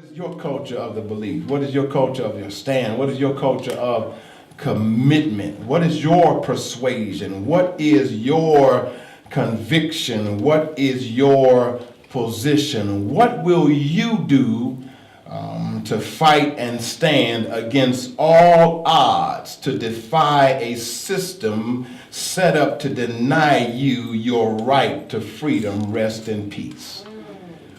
What is your culture of the belief? What is your culture of your stand? What is your culture of commitment? What is your persuasion? What is your conviction? What is your position? What will you do to fight and stand against all odds, to defy a system set up to deny you your right to freedom, rest, and peace?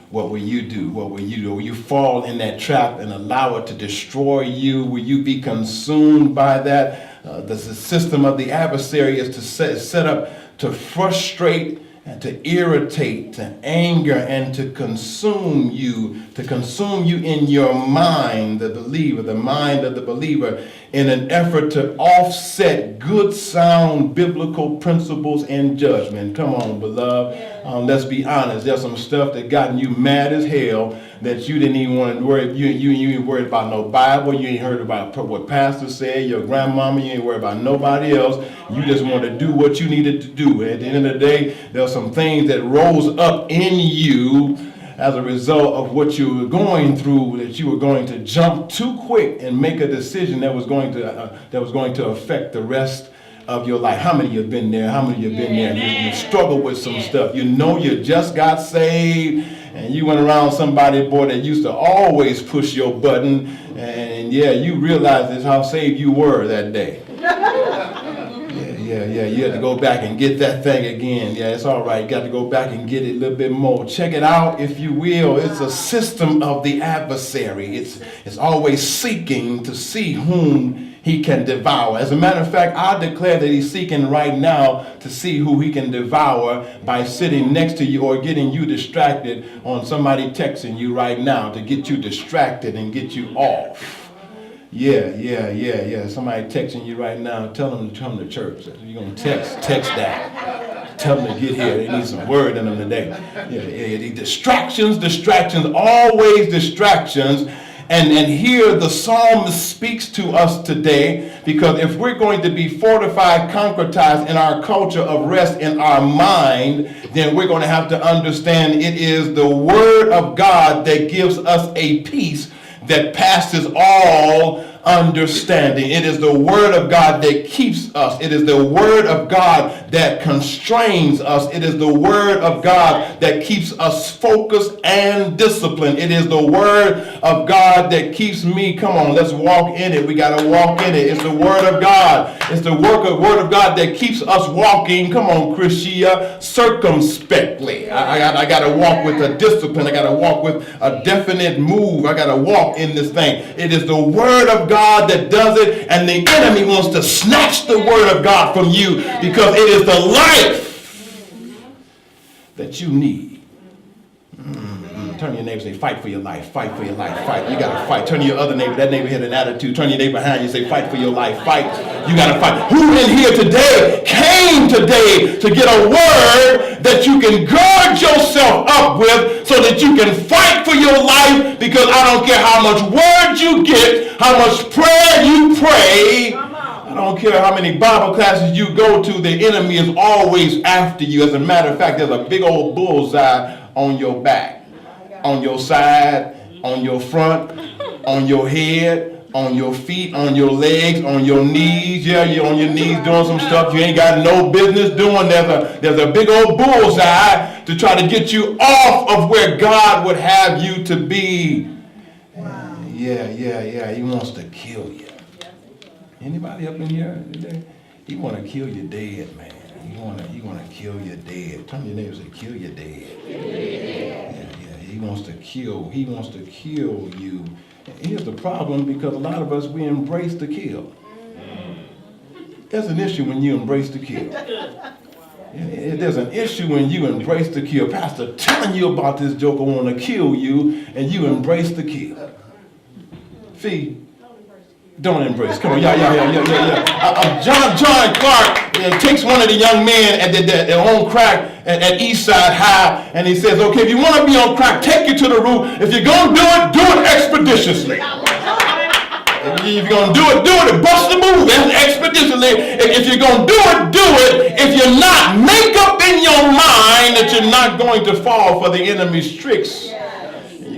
What will you do? What will you do? Will you fall in that trap and allow it to destroy you? Will you be consumed by that? The system of the adversary is to set up to frustrate and to irritate, to anger, and to consume you in your mind, the mind of the believer, in an effort to offset good, sound biblical principles and judgment. Come on, beloved. Let's be honest. There's some stuff that gotten you mad as hell that you didn't even want to worry. You ain't worried about no Bible. You ain't heard about what pastor said, your grandmama. You ain't worried about nobody else. You just want to do what you needed to do. At the end of the day, there's some things that rose up in you as a result of what you were going through, that you were going to jump too quick and make a decision that was going to affect the rest of your life. How many of you have been there? How many of you have been there? You struggle with some stuff. You know you just got saved and you went around somebody, boy, that used to always push your button, and yeah, you realized that's how saved you were that day. Yeah, you had to go back and get that thing again. Yeah, it's all right. You got to go back and get it a little bit more. Check it out, if you will. It's a system of the adversary. It's always seeking to see whom he can devour. As a matter of fact, I declare that he's seeking right now to see who he can devour by sitting next to you or getting you distracted on somebody texting you right now to get you distracted and get you off. Yeah. Somebody texting you right now. Tell them to come to church. You're going to text that. Tell them to get here. They need some word in them today. Yeah. Distractions, always distractions. And here the psalmist speaks to us today, because if we're going to be fortified, concretized in our culture of rest in our mind, then we're going to have to understand it is the word of God that gives us a peace that passes all understanding. It is the word of God that keeps us. It is the word of God that constrains us. It is the word of God that keeps us focused and disciplined. It is the word of God that keeps me. Come on, let's walk in it. We got to walk in it. It's the word of God. It's the word of God that keeps us walking. Come on, Christia, circumspectly. I got to walk with a discipline. I got to walk with a definite move. I got to walk in this thing. It is the word of God that does it, and the enemy wants to snatch the word of God from you because it is the life that you need. Turn to your neighbor and say, fight for your life, fight for your life, fight. You got to fight. Turn to your other neighbor. That neighbor had an attitude. Turn to your neighbor behind you and say, fight for your life, fight. You got to fight. Who in here today came today to get a word that you can guard yourself up with so that you can fight for your life? Because I don't care how much word you get, how much prayer you pray, I don't care how many Bible classes you go to, the enemy is always after you. As a matter of fact, there's a big old bullseye on your back, on your side, on your front, on your head, on your feet, on your legs, on your knees. Yeah, you're on your knees doing some stuff you ain't got no business doing. There's a big old bullseye to try to get you off of where God would have you to be. Wow. Yeah. He wants to kill you. Anybody up in here today? He want to kill you dead, man. He want to kill you dead. Tell your neighbors to kill you dead. Yeah. He wants to kill you. And here's the problem, because a lot of us, we embrace the kill. There's an issue when you embrace the kill. There's an issue when you embrace the kill. Pastor telling you about this joker want to kill you, and you embrace the kill. Fee, don't embrace. Come on, yeah. John Clark takes one of the young men at on crack at Eastside High, and he says, okay, if you want to be on crack, take you to the roof. If you're going to do it expeditiously. If you're going to do it, bust the move expeditiously. If you're going to do it. If you're not, make up in your mind that you're not going to fall for the enemy's tricks.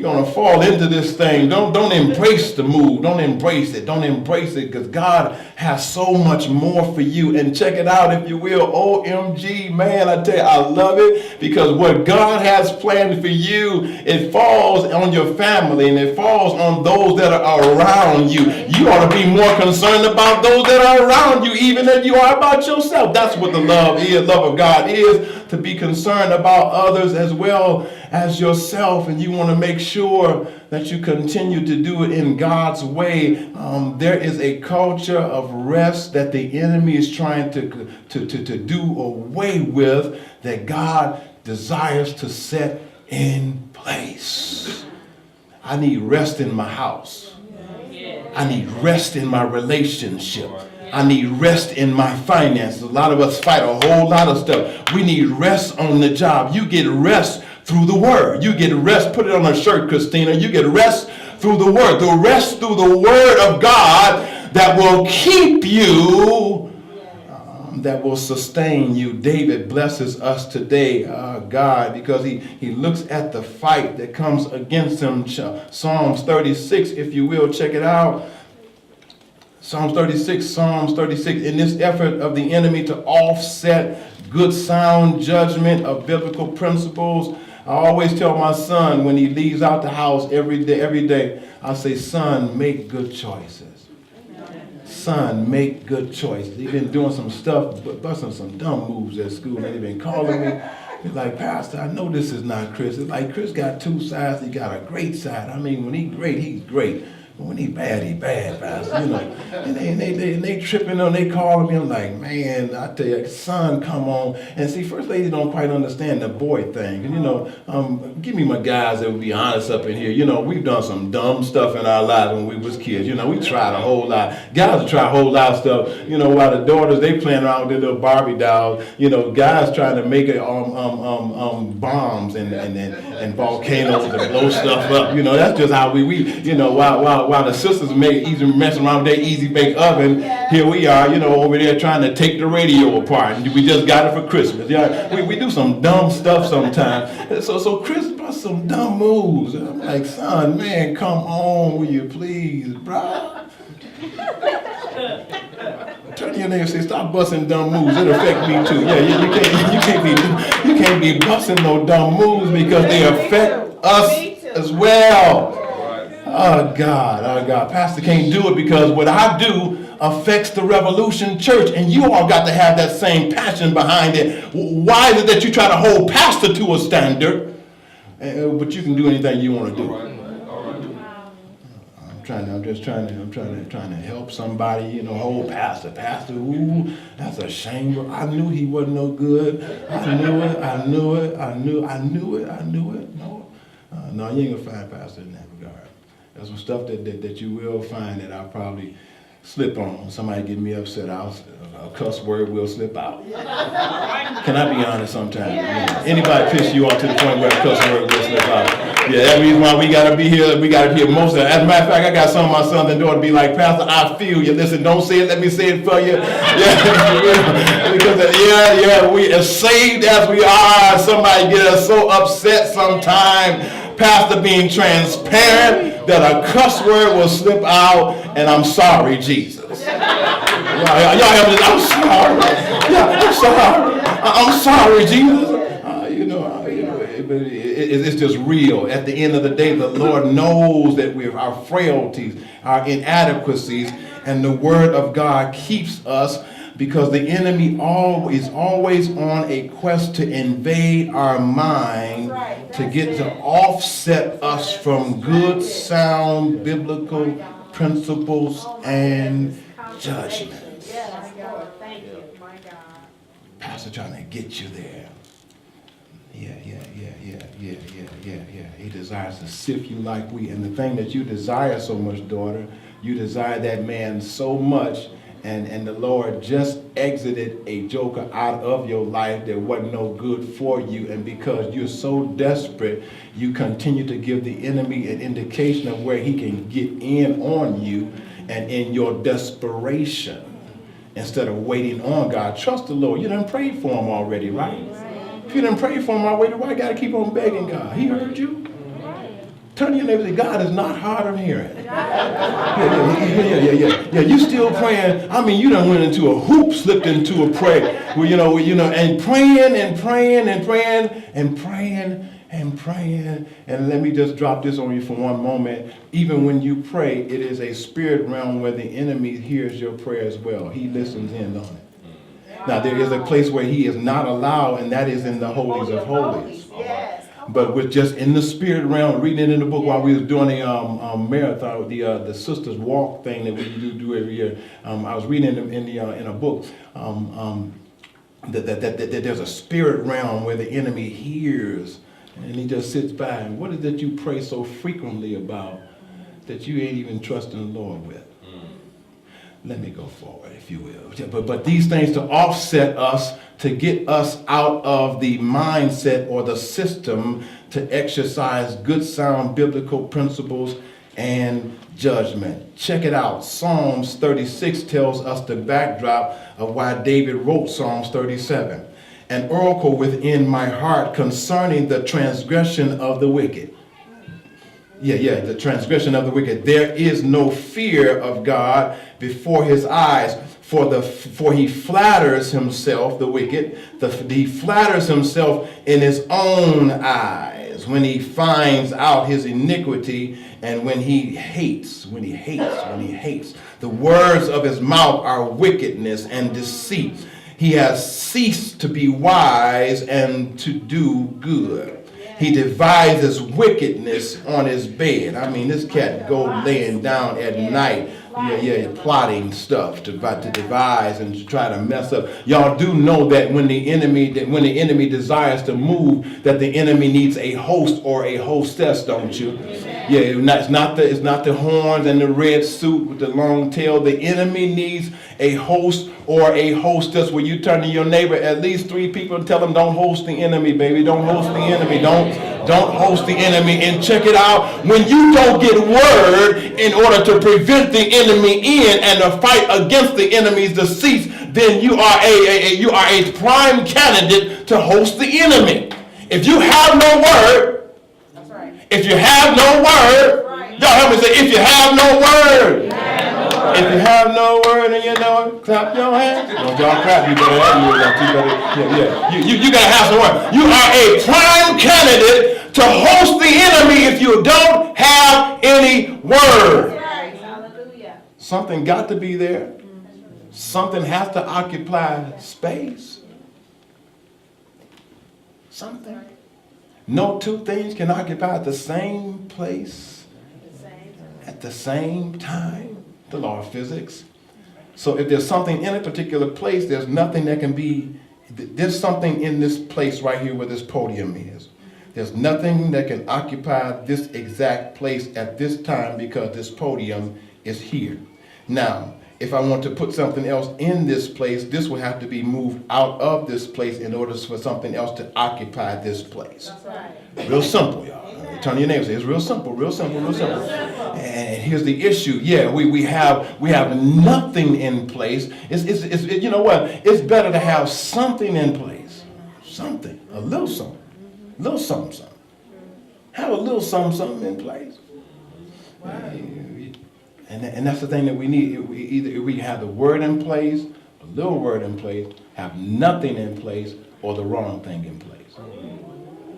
going to fall into this thing. Don't embrace the move. Don't embrace it. Don't embrace it, because God has so much more for you. And check it out, if you will. OMG, man, I tell you, I love it, because what God has planned for you, it falls on your family, and it falls on those that are around you. You ought to be more concerned about those that are around you even than you are about yourself. That's what the love of God is, to be concerned about others as well as yourself. And you want to make sure that you continue to do it in God's way. There is a culture of rest that the enemy is trying to do away with, that God desires to set in place. I need rest in my house. I need rest in my relationship. I need rest in my finances. A lot of us fight a whole lot of stuff. We need rest on the job. You get rest through the word. You get rest. Put it on a shirt, Christina. You get rest through the word. The rest through the word of God that will keep you, that will sustain you. David blesses us today, God, because he looks at the fight that comes against him. Psalms 36, if you will, check it out. Psalms 36, in this effort of the enemy to offset good sound judgment of biblical principles. I always tell my son when he leaves out the house every day, I say, son, make good choices. Son, make good choices. He's been doing some stuff, busting some dumb moves at school, and they've been calling me. He's like, Pastor, I know this is not Chris. It's like Chris got two sides. He got a great side. I mean, when he's great, he's great. But when he's bad, Pastor, you know. And they tripping on, they calling me. I'm like, man, I tell you, son, come on. And see, first ladies don't quite understand the boy thing. And, you know, give me my guys that will be honest up in here. You know, we've done some dumb stuff in our lives when we was kids. You know, we tried a whole lot. Guys try a whole lot of stuff. You know, while the daughters, they playing around with their little Barbie dolls. You know, guys trying to make it bombs and volcanoes and blow stuff up. You know, that's just how we you know, while the sisters messing around with their easy bake oven, here we are, you know, over there trying to take the radio apart. And we just got it for Christmas. Yeah, we do some dumb stuff sometimes. So Chris brought some dumb moves. And I'm like, son, man, come on, will you please, bro? Turn to your neighbor and say, stop busting dumb moves. It affect me too. Yeah, you can't be busting no dumb moves, because they affect us as well. Oh God, Pastor can't do it because what I do affects the Revolution Church, and you all got to have that same passion behind it. Why is it that you try to hold pastor to a standard, but you can do anything you want to do? I'm just trying to help somebody, you know, hold pastor, ooh, that's a shame. I knew he wasn't no good. I knew it. No, you ain't gonna find pastor in that regard. There's some stuff that you will find that I'll probably slip on. When somebody get me upset, a cuss word will slip out. Can I be honest sometimes? Yeah. Anybody piss you off to the point where a cuss word will slip out? Yeah, that's the reason why we gotta be here. We gotta hear most of it. As a matter of fact, I got some of my sons and daughters be like, Pastor, I feel you. Listen, don't say it. Let me say it for you. Yeah, because we as saved as we are, somebody get us so upset sometimes. Pastor being transparent that a cuss word will slip out, and I'm sorry, Jesus. Y'all help me. I'm sorry. Yeah, I'm sorry, Jesus. It's just real. At the end of the day, the Lord knows that we're our frailties, our inadequacies, and the Word of God keeps us, because the enemy is always on a quest to invade our mind, to get to offset us from good, sound, biblical principles and judgments. Pastor trying to get you there. Yeah. He desires to sift you like wheat. And the thing that you desire so much, daughter, you desire that man so much, and the Lord just exited a joker out of your life that wasn't no good for you. And because you're so desperate, you continue to give the enemy an indication of where he can get in on you, and in your desperation, instead of waiting on God. Trust the Lord. You done prayed for him already, right? If you done prayed for him already, why you got to keep on begging God? He heard you. Turn to your neighbor and say, God is not hard of hearing. Yeah. You still praying. I mean, you done went into a hoop, slipped into a prayer. Well, and praying and praying and praying and praying and praying. And let me just drop this on you for one moment. Even when you pray, it is a spirit realm where the enemy hears your prayer as well. He listens in on it. Now, there is a place where he is not allowed, and that is in the holies of holies. But we're just in the spirit realm, reading it in the book while we was doing a marathon, the Sisters Walk thing that we do every year. I was reading in a book that there's a spirit realm where the enemy hears, and he just sits by. And what is that you pray so frequently about that you ain't even trusting the Lord with? Let me go forward, if you will. But these things to offset us, to get us out of the mindset or the system to exercise good, sound biblical principles and judgment. Check it out. Psalms 36 tells us the backdrop of why David wrote Psalms 37. An oracle within my heart concerning the transgression of the wicked. The transgression of the wicked. There is no fear of God before his eyes, for he flatters himself, the wicked, he flatters himself in his own eyes when he finds out his iniquity and when he hates. The words of his mouth are wickedness and deceit. He has ceased to be wise and to do good. He devises wickedness on his bed. I mean, this cat go laying down at night, plotting stuff to devise and to try to mess up. Y'all do know that when the enemy desires to move, that the enemy needs a host or a hostess, don't you? Yeah, it's not the horns and the red suit with the long tail. The enemy needs a host or a hostess. Where you turn to your neighbor, at least 3 people, and tell them, don't host the enemy, baby. Don't host the enemy. Don't host the enemy. And check it out. When you don't get word in order to prevent the enemy in and to fight against the enemy's deceits, then you are a prime candidate to host the enemy. If you have no word, if you have no word, y'all help me say, if you have no word. If you have no word and you know it, clap your hands. Don't y'all clap, you better. You gotta have some word. You are a prime candidate to host the enemy if you don't have any word. Something got to be there. Something has to occupy space. Something. No two things can occupy the same place at the same time. The law of physics. So if there's something in a particular place, there's nothing that can be, there's something in this place right here where this podium is. There's nothing that can occupy this exact place at this time because this podium is here. Now, if I want to put something else in this place, this will have to be moved out of this place in order for something else to occupy this place. That's right. Real simple, y'all. Turn to your neighbor and say, it's real simple. And here's the issue. Yeah, we have nothing in place. It's you know what? It's better to have something in place. Something. A little something. Have a little something in place. And that's the thing that we need. Either we have the word in place, a little word in place, have nothing in place, or the wrong thing in place.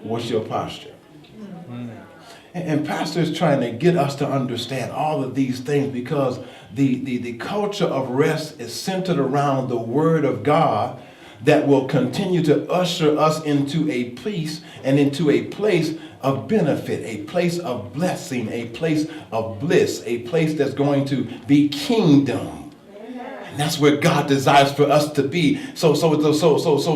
What's your posture? And Pastor is trying to get us to understand all of these things because the culture of rest is centered around the Word of God that will continue to usher us into a peace and into a place of benefit, a place of blessing, a place of bliss, a place that's going to be kingdom. And that's where God desires for us to be. So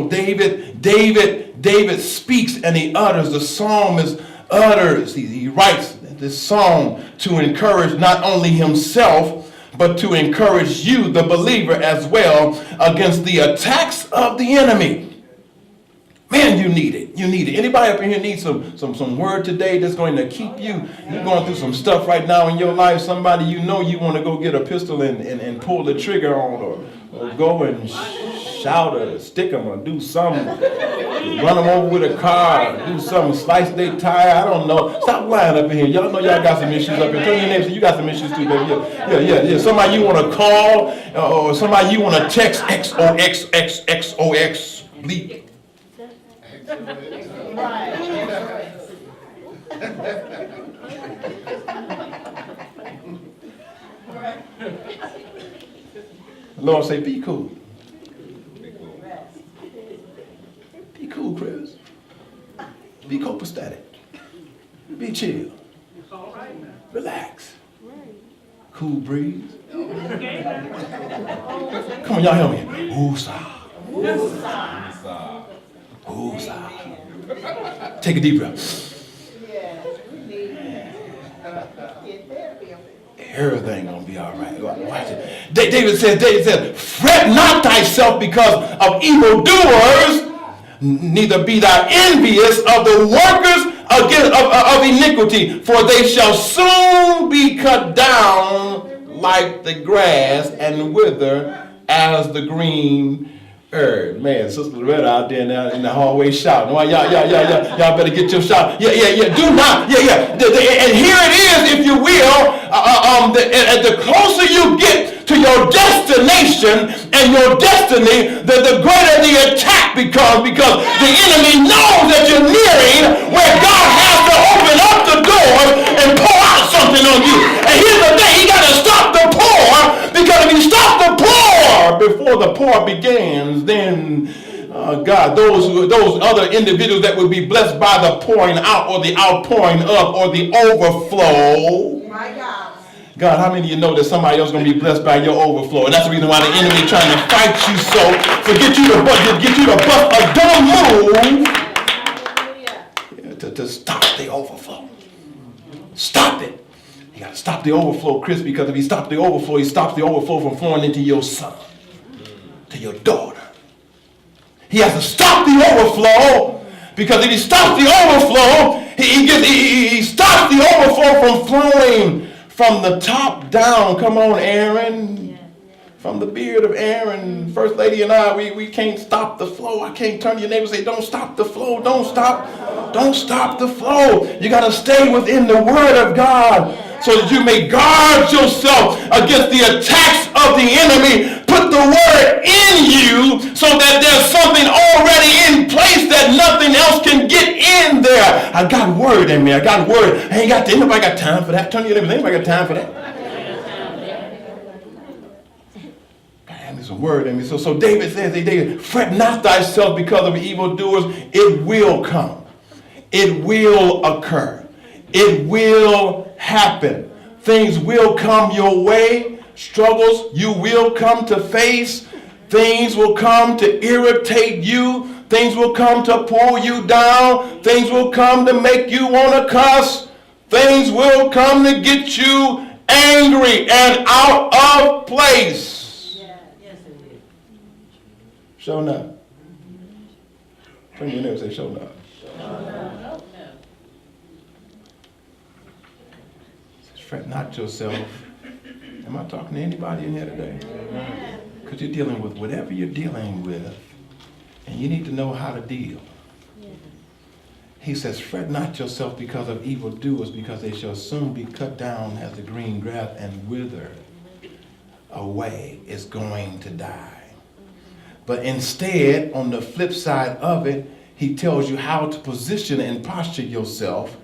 David speaks and he utters. The psalmist utters. He writes this song to encourage not only himself, but to encourage you, the believer, as well, against the attacks of the enemy. Man, you need it. Anybody up in here need some word today that's going to keep you? You're going through some stuff right now in your life. Somebody you know you want to go get a pistol and pull the trigger on, or go and shout or stick them or do something. run them over with a car, do something, slice their tire, I don't know. Stop lying up in here. Y'all know y'all got some issues up here. Tell your neighbor, you got some issues too, baby. Yeah. Somebody you want to call, or somebody you want to text, XOXXOX, bleep. The Lord say, be cool. Be cool, Chris. Be copacetic. Be chill. Relax. Cool breeze. Come on, y'all help me. Woosah. Woosah. Take a deep breath. Everything gonna be all right. Watch it. David said, fret not thyself because of evildoers, neither be thou envious of the workers of iniquity, for they shall soon be cut down like the grass and wither as the green herb. Man, Sister Loretta out there now in the hallway shouting. Well, y'all better get your shout. Yeah. Do not. Yeah. And here it is, if you will. The closer you get to your destination and your destiny, the greater the attack becomes, because the enemy knows that you're nearing where God has to open up the doors and pour out something on you. And here's the thing, he got to stop the pour, because if he stops the pour before the pour begins, then God, those other individuals that would be blessed by the pouring out or the outpouring of or the overflow. My God. God, how many of you know that somebody else is going to be blessed by your overflow? And that's the reason why the enemy is trying to fight you so, to get you to bust a dumb move to stop the overflow. Stop it. You got to stop the overflow, Chris, because if he stops the overflow, he stops the overflow from flowing into your son, to your daughter. He has to stop the overflow, because if he stops the overflow, he stops the overflow from flowing from the top down. Come on, Aaron. From the beard of Aaron, First Lady and I, we can't stop the flow. I can't turn to your neighbor and say, don't stop the flow. Don't stop the flow. You got to stay within the word of God so that you may guard yourself against the attacks of the enemy. Put the word in you so that there's something already in place that nothing else can get in there. I got word in me. I got word. Anybody got time for that? Turn to your neighbor. Anybody got time for that? There's a word in me. So David says, David, fret not thyself because of evildoers. It will come. It will occur. It will happen. Things will come your way. Struggles you will come to face. Things will come to irritate you. Things will come to pull you down. Things will come to make you want to cuss. Things will come to get you angry and out of place. Show not. Turn your neighbor and say, show not. Fret not yourself. Am I talking to anybody in here today? Because you're dealing with whatever you're dealing with, and you need to know how to deal. He says, fret not yourself because of evildoers, because they shall soon be cut down as the green grass and wither away. Is going to die. But instead, on the flip side of it, he tells you how to position and posture yourself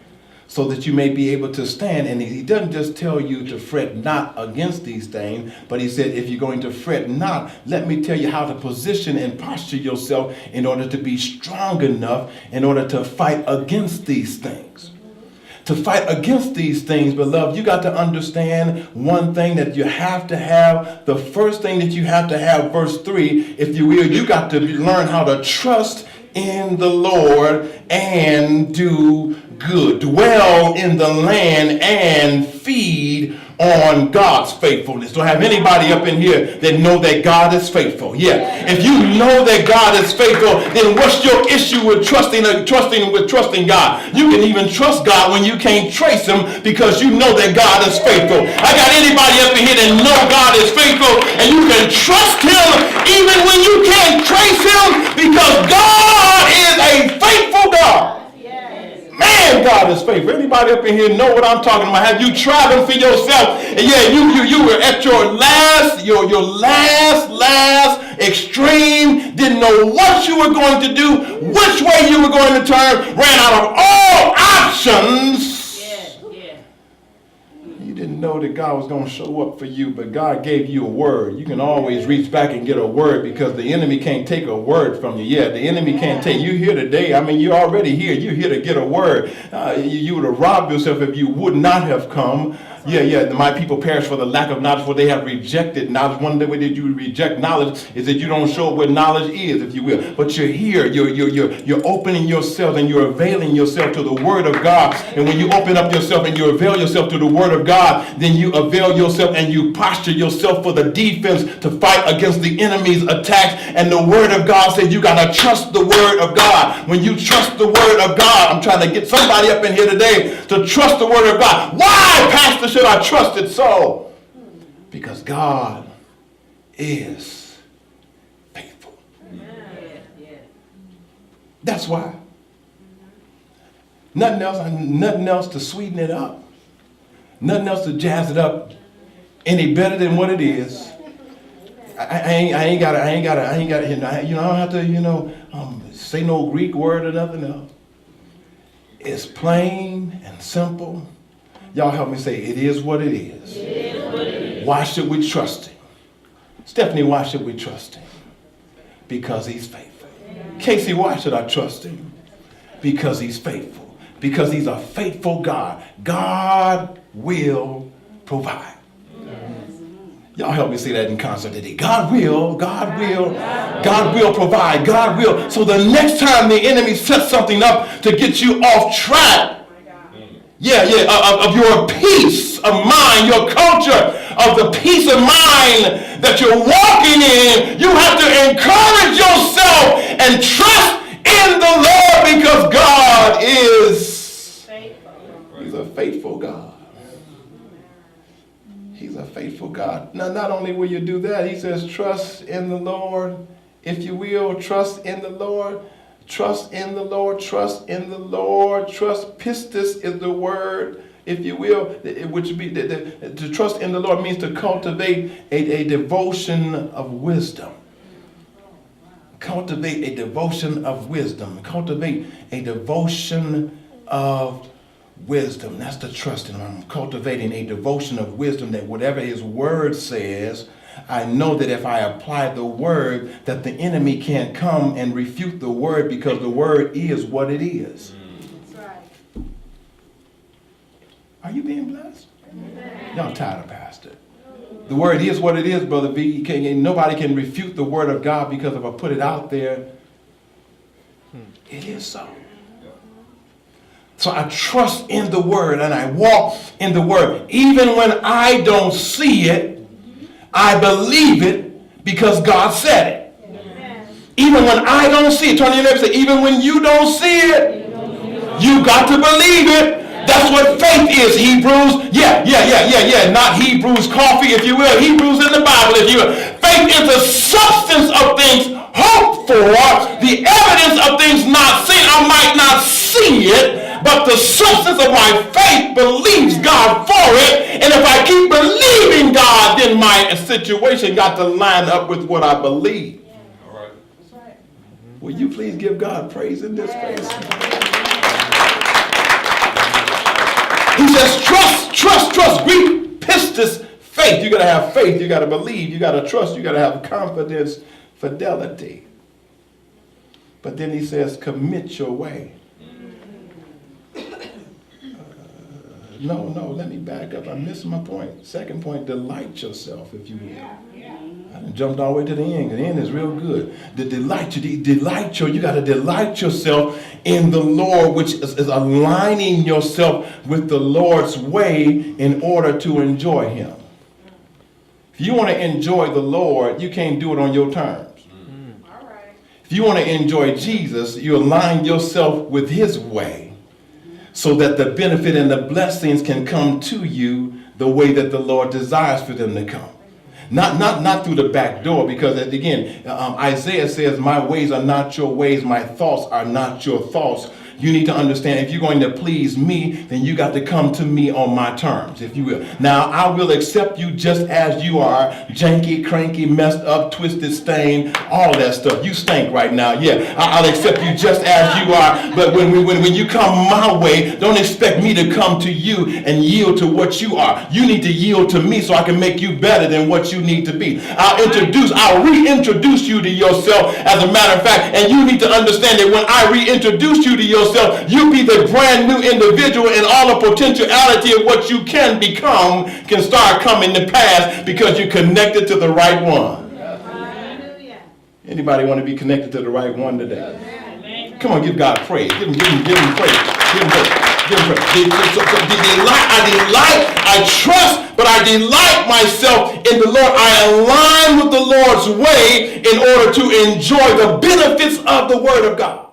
so that you may be able to stand. And he doesn't just tell you to fret not against these things, but he said, if you're going to fret not, let me tell you how to position and posture yourself in order to be strong enough in order to fight against these things. To fight against these things, beloved, you got to understand one thing that you have to have. The first thing that you have to have, verse 3, if you will, you got to learn how to trust in the Lord and do good. Dwell in the land and feed on God's faithfulness. Do I have anybody up in here that know that God is faithful? Yeah. If you know that God is faithful, then what's your issue with trusting God? You can even trust God when you can't trace him because you know that God is faithful. I got anybody up in here that know God is faithful and you can trust him even when you can't trace him because God is a faithful God. Man, God is faithful. Anybody up in here know what I'm talking about? Have you tried them for yourself? And yeah, you were at your last extreme, didn't know what you were going to do, which way you were going to turn, ran out of all options. You didn't know that God was going to show up for you, but God gave you a word. You can always reach back and get a word because the enemy can't take a word from you. Yeah, the enemy can't take you here today. I mean, you're already here. You're here to get a word. You would have robbed yourself if you would not have come. Yeah, my people perish for the lack of knowledge, for they have rejected knowledge. One way that you reject knowledge is that you don't show what knowledge is, if you will. But you're here, you're opening yourself and you're availing yourself to the word of God. And when you open up yourself and you avail yourself to the word of God, then you avail yourself and you posture yourself for the defense to fight against the enemy's attacks. And the word of God said you got to trust the word of God. When you trust the word of God, I'm trying to get somebody up in here today to trust the word of God. Why, Pastor, should I trust it so? Because God is faithful. That's why. Nothing else to sweeten it up. Nothing else to jazz it up any better than what it is. I ain't got to, you know, I don't have to, say no Greek word or nothing else. It's plain and simple. Y'all help me say, it is what it is. It is what it is. Why should we trust him? Stephanie, why should we trust him? Because he's faithful. Casey, why should I trust him? Because he's faithful. Because he's a faithful God. God will provide. Y'all help me say that in concert today. God will provide. God will. So the next time the enemy sets something up to get you off track, of your peace of mind, your culture of the peace of mind that you're walking in, you have to encourage yourself and trust in the Lord because God is faithful. He's a faithful God. He's a faithful God. Now, not only will you do that, he says, trust in the Lord. If you will, trust in the Lord. Trust in the Lord, trust in the Lord, trust. Pistis is the word, if you will, which would be to trust in the Lord means to cultivate a devotion of wisdom. Cultivate a devotion of wisdom. Cultivate a devotion of wisdom. That's the trust in him. I'm cultivating a devotion of wisdom that whatever his word says, I know that if I apply the word, that the enemy can't come and refute the word because the word is what it is. That's right. Are you being blessed? Amen. Y'all tired of pastor. The word is what it is, Brother V. Nobody can refute the word of God because if I put it out there, it is so. So I trust in the word and I walk in the word. Even when I don't see it, I believe it because God said it. Amen. Even when I don't see it, turn to your neighbor and say, even when you don't see it, you got to believe it. That's what faith is. Hebrews, not Hebrews coffee, if you will. Hebrews in the Bible, if you will. Faith is the substance of things hoped for, the evidence of things not seen. I might not see it, but the substance of my faith believes God for it. And if I keep believing God, then my situation got to line up with what I believe. All right. That's right. Will you please give God praise in this place? He says, trust. Greek pistis, faith. You got to have faith. You got to believe. You got to trust. You got to have confidence, fidelity. But then he says, commit your way. No, let me back up. I missed my point. Second point, delight yourself, if you will. I jumped all the way to the end. The end is real good. You got to delight yourself in the Lord, which is aligning yourself with the Lord's way in order to enjoy him. If you want to enjoy the Lord, you can't do it on your terms. All right. If you want to enjoy Jesus, you align yourself with his way so that the benefit and the blessings can come to you the way that the Lord desires for them to come. Not through the back door, because again, Isaiah says, my ways are not your ways, my thoughts are not your thoughts. You need to understand, if you're going to please me, then you got to come to me on my terms, if you will. Now, I will accept you just as you are, janky, cranky, messed up, twisted, stained, all that stuff. You stink right now. Yeah, I'll accept you just as you are. But when you come my way, don't expect me to come to you and yield to what you are. You need to yield to me so I can make you better than what you need to be. I'll reintroduce you to yourself, as a matter of fact, and you need to understand that when I reintroduce you to yourself, you be the brand new individual, and all the potentiality of what you can become can start coming to pass because you're connected to the right one. Hallelujah. Anybody want to be connected to the right one today? Amen. Come on, give God praise. Give him praise. Give him praise. Give him praise. I trust, but I delight myself in the Lord. I align with the Lord's way in order to enjoy the benefits of the Word of God.